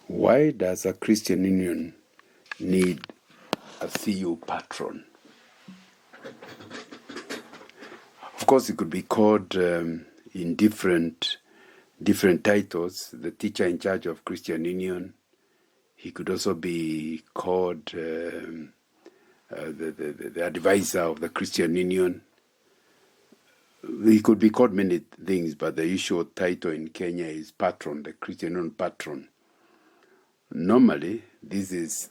Why does a Christian union need a CU patron? Of course, it could be called in different titles. The teacher in charge of Christian Union. He could also be called the advisor of the Christian Union. He could be called many things, but the usual title in Kenya is patron, the Christian Union patron. Normally, this is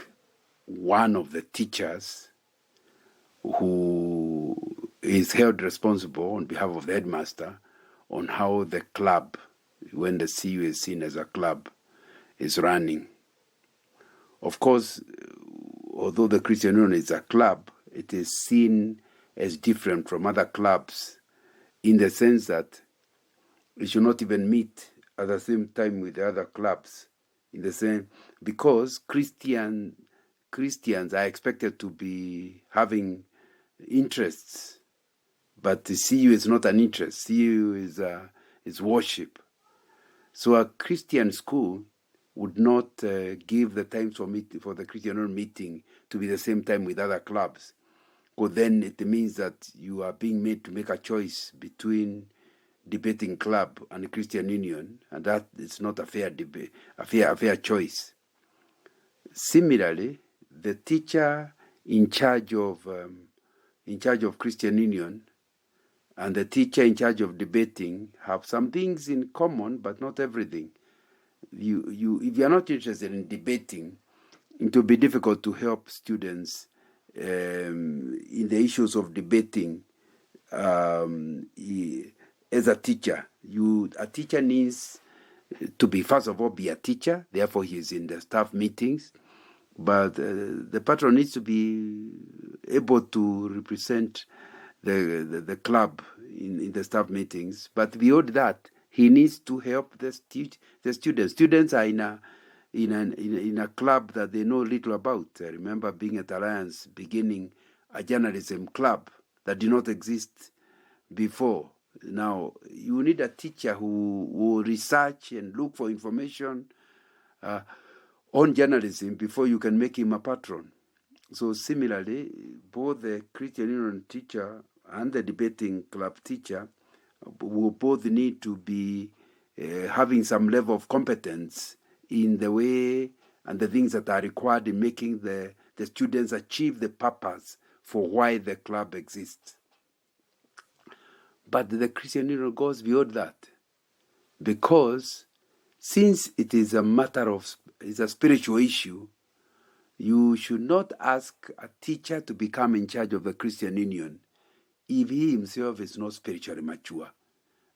one of the teachers who is held responsible on behalf of the headmaster on how the club, when the CU is seen as a club, is running. Of course, although the Christian Union is a club, it is seen as different from other clubs in the sense that it should not even meet at the same time with the other clubs. In the same, because Christians are expected to be having interests, but the CU is not an interest. CU is worship. So a Christian school would not give the times for the Christian meeting to be the same time with other clubs, because then it means that you are being made to make a choice between debating club and Christian Union, and that is not a fair debate, a fair choice. Similarly, the teacher in charge of Christian Union and the teacher in charge of debating have some things in common, but not everything. If you are not interested in debating, it will be difficult to help students in the issues of debating. As a teacher, a teacher needs to be, first of all, be a teacher. Therefore, he is in the staff meetings. But the patron needs to be able to represent the club in the staff meetings. But beyond that, he needs to help the students. Students are in a club that they know little about. I remember being at Alliance, beginning a journalism club that did not exist before. Now, you need a teacher who will research and look for information on journalism before you can make him a patron. So similarly, both the Christian Union teacher and the debating club teacher will both need to be having some level of competence in the way and the things that are required in making the students achieve the purpose for why the club exists. But the Christian Union goes beyond that, because since it is it's a spiritual issue, you should not ask a teacher to become in charge of the Christian Union if he himself is not spiritually mature.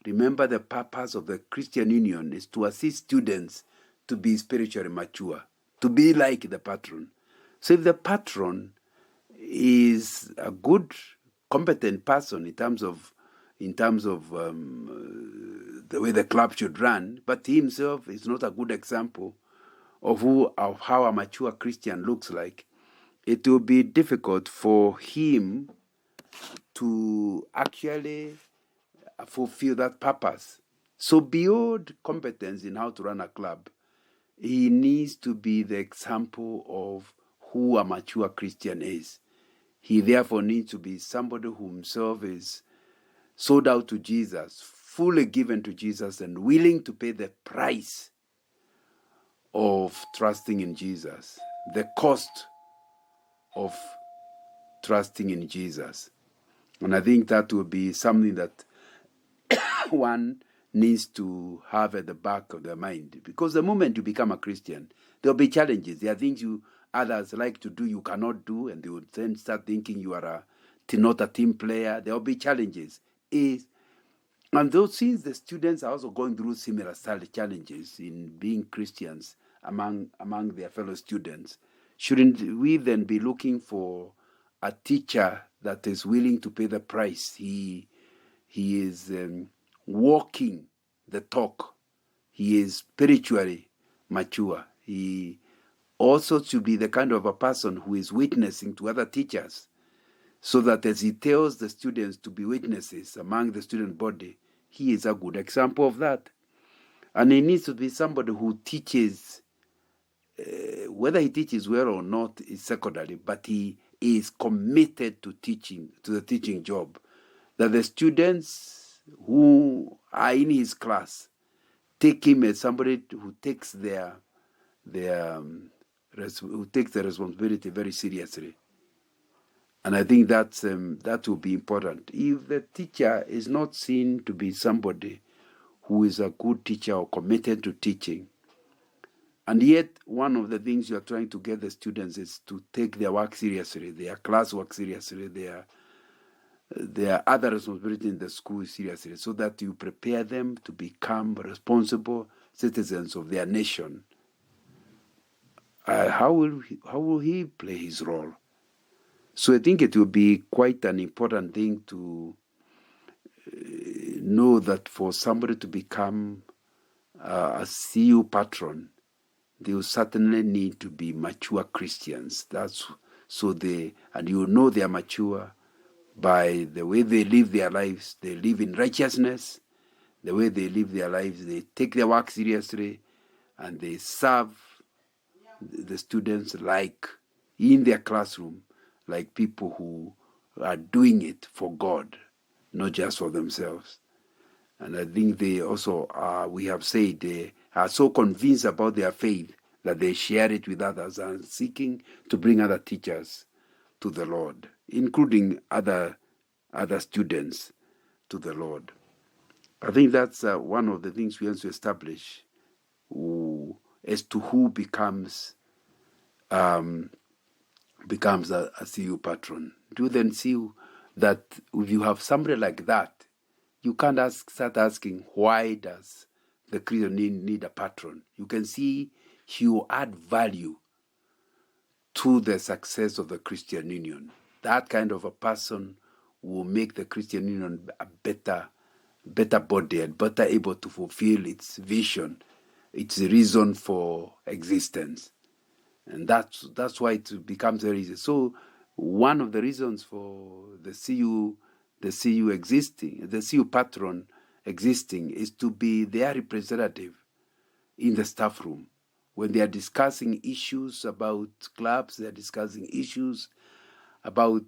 Remember, the purpose of the Christian Union is to assist students to be spiritually mature, to be like the patron. So if the patron is a good, competent person in terms of the way the club should run, but he himself is not a good example of how a mature Christian looks like, it will be difficult for him to actually fulfill that purpose. So beyond competence in how to run a club, he needs to be the example of who a mature Christian is. He therefore needs to be somebody who himself is sold out to Jesus, fully given to Jesus, and willing to pay the price of trusting in Jesus, the cost of trusting in Jesus. And I think that will be something that one needs to have at the back of their mind, because the moment you become a Christian, there will be challenges. There are things others like to do you cannot do, and they will then start thinking you are not a team player. There will be challenges. And those things, the students are also going through similar challenges in being Christians among their fellow students. Shouldn't we then be looking for a teacher that is willing to pay the price? He is walking the talk. He is spiritually mature. He also should be the kind of a person who is witnessing to other teachers, so that as he tells the students to be witnesses among the student body, he is a good example of that. And he needs to be somebody who teaches whether he teaches well or not is secondary, but he is committed to teaching, to the teaching job. That the students who are in his class take him as somebody who takes who takes the responsibility very seriously. And I think that will be important. If the teacher is not seen to be somebody who is a good teacher or committed to teaching, and yet one of the things you are trying to get the students is to take their work seriously, their class work seriously, their other responsibility in the school seriously, so that you prepare them to become responsible citizens of their nation. How will he play his role? So I think it will be quite an important thing to know that for somebody to become a CU patron, they will certainly need to be mature Christians. And you know they are mature by the way they live their lives. They live in righteousness. The way they live their lives, they take their work seriously, and they serve the students like in their classroom, like people who are doing it for God, not just for themselves. And I think they also we have said, they are so convinced about their faith that they share it with others and seeking to bring other teachers to the Lord, including other students to the Lord. I think that's one of the things we have to establish as to who becomes a CU patron. Do then see that if you have somebody like that, you can't start asking, why does the Christian need a patron? You can see he will add value to the success of the Christian Union. That kind of a person will make the Christian Union a better body and better able to fulfill its vision, its reason for existence. And that's why it becomes very easy. So one of the reasons for the CU existing, the CU patron existing, is to be their representative in the staff room. When they are discussing issues about clubs, they are discussing issues about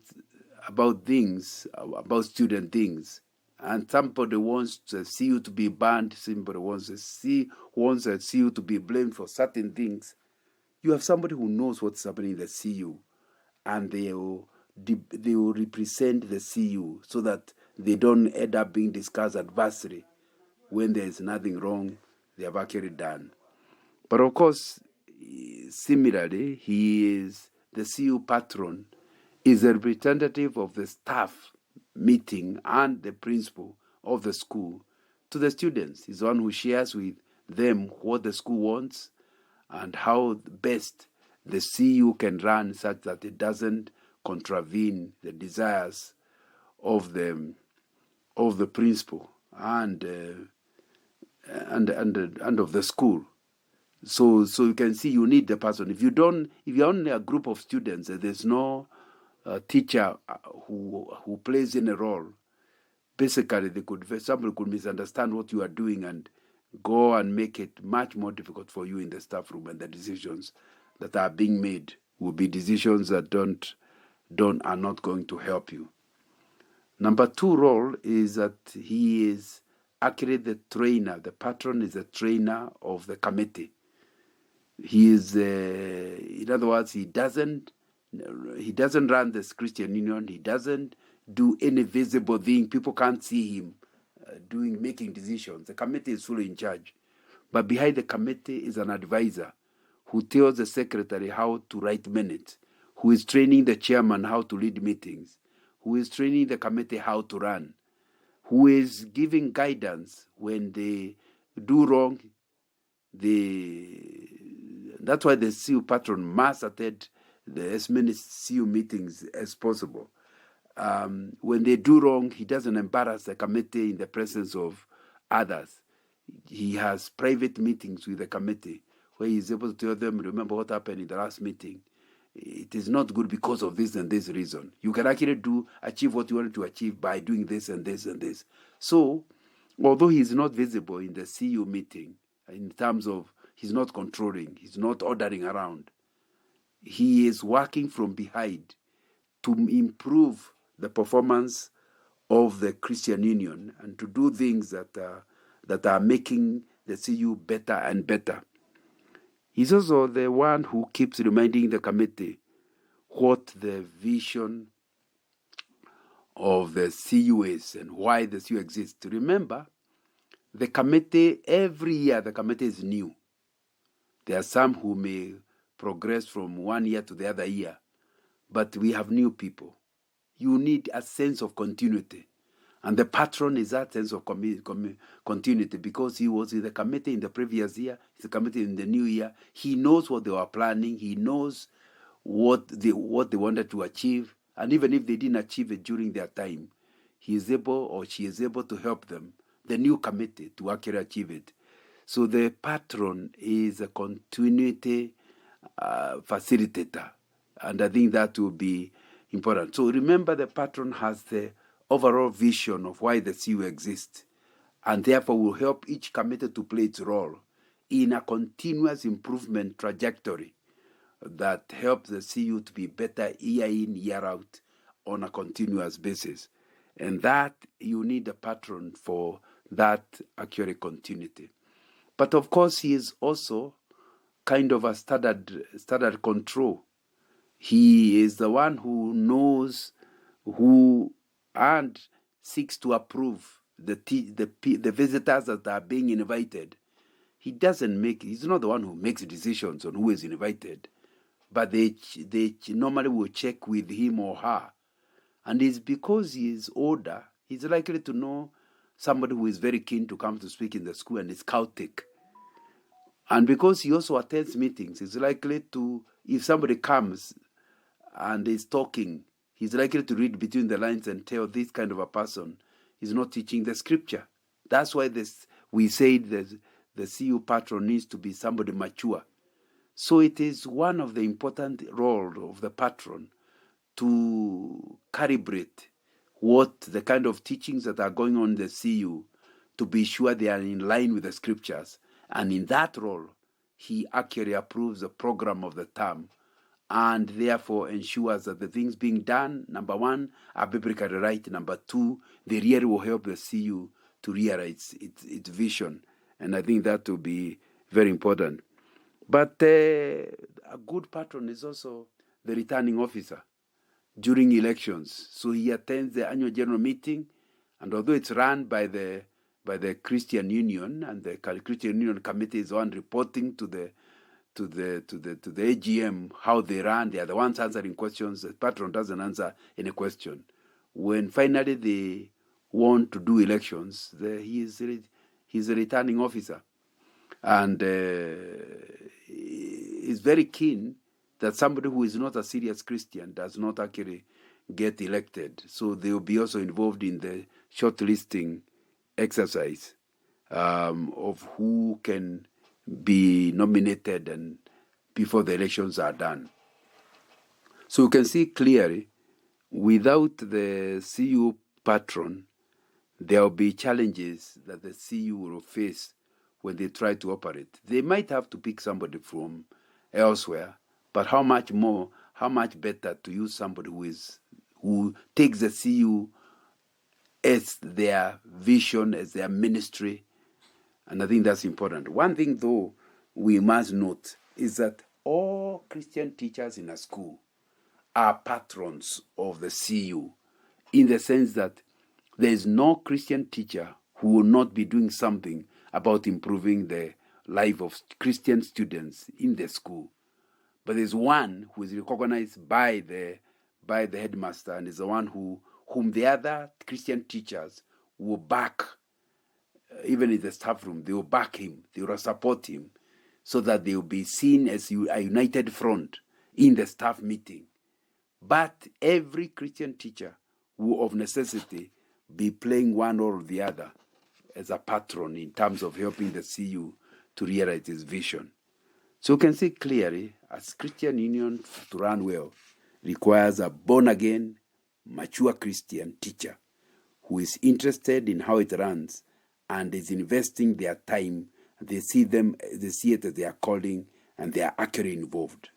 things, about student things. And somebody wants the CU to be banned, somebody wants the CU to be blamed for certain things. You have somebody who knows what's happening in the CU, and they will represent the CU so that they don't end up being discussed adversely when there is nothing wrong they have actually done. But of course, similarly, the CU patron is a representative of the staff meeting and the principal of the school to the students. He's the one who shares with them what the school wants and how best the CU can run such that it doesn't contravene the desires of the principal and of the school. So you can see you need the person. If you're only a group of students, there's no teacher who plays in a role. Basically, somebody could misunderstand what you are doing and go and make it much more difficult for you in the staff room, and the decisions that are being made will be decisions that are not going to help you. Number 2 role is that he is actually the trainer. The patron is the trainer of the committee. He is, in other words, he doesn't run this Christian Union. He doesn't do any visible thing. People can't see him making decisions. The committee is fully in charge. But behind the committee is an advisor who tells the secretary how to write minutes, who is training the chairman how to lead meetings, who is training the committee how to run, who is giving guidance when they do wrong. That's why the CU patron must attend as many CU meetings as possible. When they do wrong, he doesn't embarrass the committee in the presence of others. He has private meetings with the committee where he's able to tell them, remember what happened in the last meeting. It is not good because of this and this reason. You can actually achieve what you wanted to achieve by doing this and this and this. So, although he's not visible in the CU meeting, in terms of he's not controlling, he's not ordering around, he is working from behind to improve the performance of the Christian Union and to do things that are making the CU better and better. He's also the one who keeps reminding the committee what the vision of the CU is and why the CU exists. Remember, the committee, every year the committee is new. There are some who may progress from one year to the other year, but we have new people. You need a sense of continuity. And the patron is that sense of continuity because he was in the committee in the previous year, he's the committee in the new year. He knows what they were planning. He knows what they wanted to achieve. And even if they didn't achieve it during their time, he is able or she is able to help them, the new committee, to actually achieve it. So the patron is a continuity facilitator. And I think that will be important. So remember, the patron has the overall vision of why the CU exists, and therefore will help each committee to play its role in a continuous improvement trajectory that helps the CU to be better year in, year out on a continuous basis. And that you need a patron for that accurate continuity. But of course, he is also kind of a standard control. He is the one who knows who and seeks to approve the visitors that are being invited. He's not the one who makes decisions on who is invited, but they normally will check with him or her. And it's because he is older, he's likely to know somebody who is very keen to come to speak in the school and is chaotic. And because he also attends meetings, he's likely to, if somebody comes and is talking, he's likely to read between the lines and tell this kind of a person is not teaching the scripture. That's why we say that the CU patron needs to be somebody mature. So it is one of the important roles of the patron to calibrate what the kind of teachings that are going on in the CU to be sure they are in line with the scriptures. And in that role, he accurately approves the program of the term and therefore ensures that the things being done, number one, are biblically right. Number two, they really will help the CU to realize its vision. And I think that will be very important. But a good patron is also the returning officer during elections. So he attends the annual general meeting, and although it's run by the Christian Union, and the Christian Union committee is the one reporting to the AGM how they run, they are the ones answering questions. The patron doesn't answer any question. When finally they want to do elections, he's a returning officer, and is very keen that somebody who is not a serious Christian does not actually get elected. So they will be also involved in the shortlisting exercise of who can be nominated and before the elections are done. So you can see clearly, without the CU patron, there will be challenges that the CU will face when they try to operate. They might have to pick somebody from elsewhere, but how much better to use somebody who takes the CU as their vision, as their ministry. And I think that's important. One thing, though, we must note is that all Christian teachers in a school are patrons of the CU, in the sense that there is no Christian teacher who will not be doing something about improving the life of Christian students in the school. But there's one who is recognized by the headmaster, and is the one whom the other Christian teachers will back. Even in the staff room, they will back him, they will support him, so that they will be seen as a united front in the staff meeting. But every Christian teacher will, of necessity, be playing one or the other as a patron in terms of helping the CU to realize its vision. So you can see clearly, as Christian Union to run well, requires a born-again, mature Christian teacher who is interested in how it runs and is investing their time. They see it as their calling, and they are actually involved.